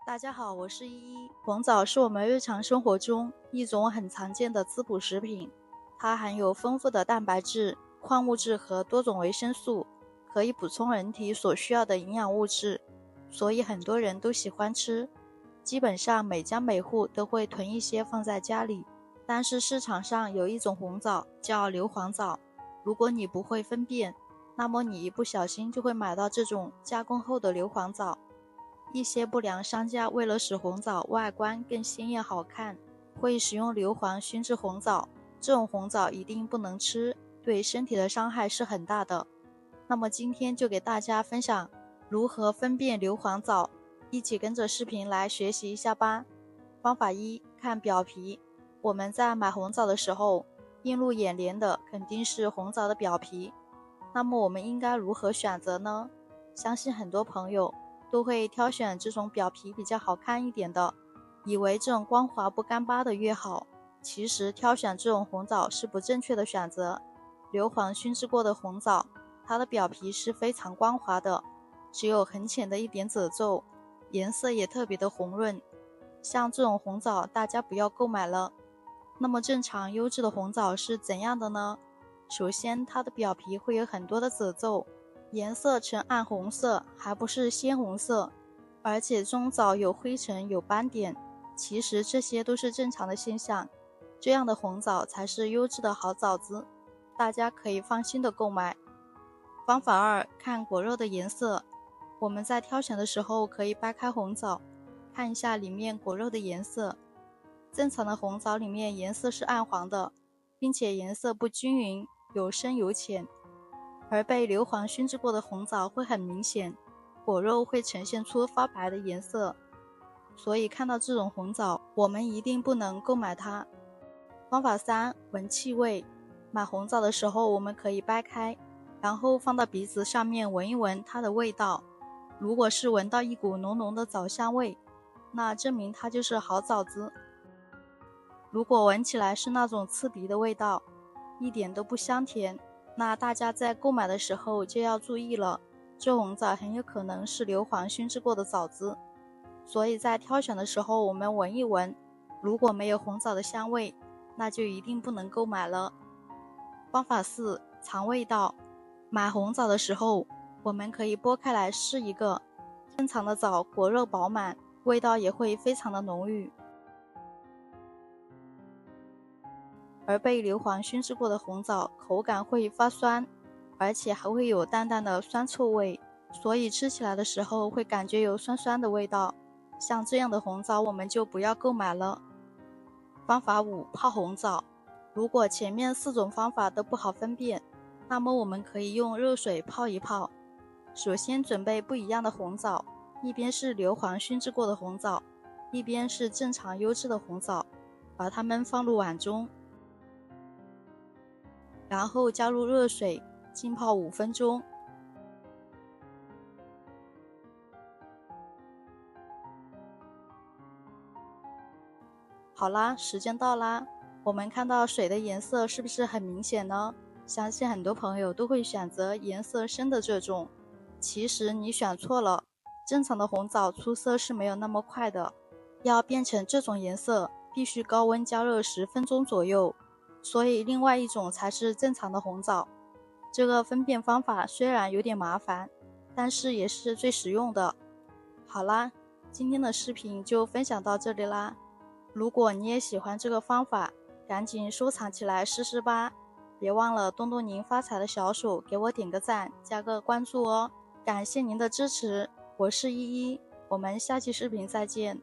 大家好，我是依依。红枣是我们日常生活中一种很常见的滋补食品，它含有丰富的蛋白质、矿物质和多种维生素，可以补充人体所需要的营养物质，所以很多人都喜欢吃。基本上每家每户都会囤一些放在家里。但是市场上有一种红枣叫硫磺枣，如果你不会分辨，那么你一不小心就会买到这种加工后的硫磺枣。一些不良商家为了使红枣外观更鲜艳好看，会使用硫磺熏制红枣，这种红枣一定不能吃，对身体的伤害是很大的。那么今天就给大家分享如何分辨硫磺枣，一起跟着视频来学习一下吧。方法一，看表皮。我们在买红枣的时候，映入眼帘的肯定是红枣的表皮，那么我们应该如何选择呢？相信很多朋友都会挑选这种表皮比较好看一点的，以为这种光滑不干巴的越好。其实挑选这种红枣是不正确的选择。硫磺熏制过的红枣，它的表皮是非常光滑的，只有很浅的一点褶皱，颜色也特别的红润。像这种红枣大家不要购买了。那么正常优质的红枣是怎样的呢？首先它的表皮会有很多的褶皱，颜色呈暗红色，还不是鲜红色，而且中枣有灰尘有斑点，其实这些都是正常的现象，这样的红枣才是优质的好枣子，大家可以放心的购买。方法二，看果肉的颜色。我们在挑选的时候可以掰开红枣，看一下里面果肉的颜色。正常的红枣里面颜色是暗黄的，并且颜色不均匀，有深有浅，而被硫磺熏制过的红枣会很明显，果肉会呈现出发白的颜色，所以看到这种红枣，我们一定不能购买它。方法三，闻气味。买红枣的时候，我们可以掰开，然后放到鼻子上面闻一闻它的味道。如果是闻到一股浓浓的枣香味，那证明它就是好枣子。如果闻起来是那种刺鼻的味道，一点都不香甜，那大家在购买的时候就要注意了，这红枣很有可能是硫磺熏制过的枣子。所以在挑选的时候，我们闻一闻，如果没有红枣的香味，那就一定不能购买了。方法四，尝味道。买红枣的时候，我们可以剥开来试一个，正常的枣果肉饱满，味道也会非常的浓郁。而被硫磺熏制过的红枣口感会发酸，而且还会有淡淡的酸臭味，所以吃起来的时候会感觉有酸酸的味道。像这样的红枣我们就不要购买了。方法五，泡红枣。如果前面4种方法都不好分辨，那么我们可以用热水泡一泡。首先准备不一样的红枣，一边是硫磺熏制过的红枣，一边是正常优质的红枣，把它们放入碗中，然后加入热水浸泡5分钟。好啦，时间到啦，我们看到水的颜色是不是很明显呢？相信很多朋友都会选择颜色深的这种，其实你选错了，正常的红枣出色是没有那么快的，要变成这种颜色必须高温加热10分钟左右，所以另外一种才是正常的红枣。这个分辨方法虽然有点麻烦，但是也是最实用的。好啦，今天的视频就分享到这里啦。如果你也喜欢这个方法，赶紧收藏起来试试吧。别忘了动动您发财的小手，给我点个赞，加个关注哦。感谢您的支持，我是依依，我们下期视频再见。